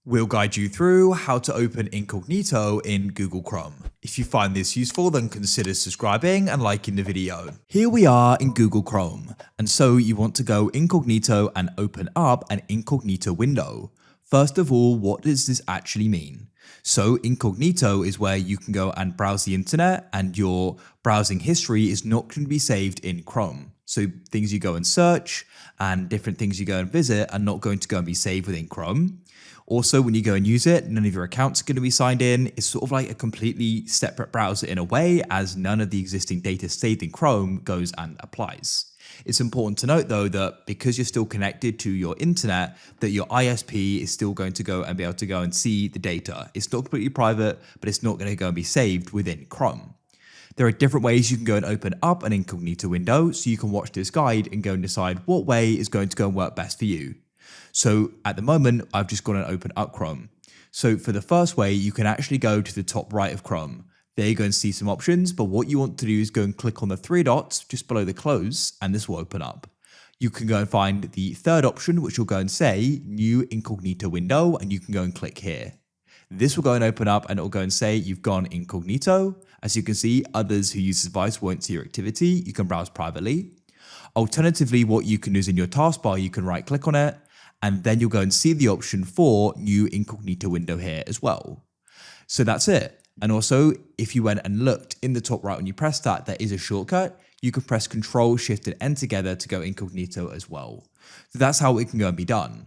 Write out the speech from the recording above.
We'll guide you through how to open Incognito in Google Chrome. If you find this useful, then consider subscribing and liking the video. Here we are in Google Chrome, and so you want to go Incognito and open up an Incognito window. First of all, what does this actually mean? So Incognito is where you can go and browse the internet, and your browsing history is not going to be saved in Chrome. So things you go and search and different things you go and visit are not going to go and be saved within Chrome. Also, when you go and use it, none of your accounts are going to be signed in. It's sort of like a completely separate browser in a way, as none of the existing data saved in Chrome goes and applies. It's important to note though that because you're still connected to your internet, that your ISP is still going to go and be able to go and see the data. It's not completely private, but it's not going to go and be saved within Chrome. There are different ways you can go and open up an Incognito window, so you can watch this guide and go and decide what way is going to go and work best for you. So at the moment, I've just gone and opened up Chrome. So for the first way, you can actually go to the top right of Chrome. There you go and see some options, but what you want to do is go and click on the three dots just below the close, and this will open up. You can go and find the third option, which will go and say New Incognito Window, and you can go and click here. This will go and open up and it will go and say you've gone incognito. As you can see, others who use this device won't see your activity. You can browse privately. Alternatively, what you can do is in your taskbar, you can right click on it, and then you'll go and see the option for New Incognito Window here as well. So that's it. And also, if you went and looked in the top right when you press that, there is a shortcut. You can press Control, Shift, and N together to go incognito as well. So that's how it can go and be done.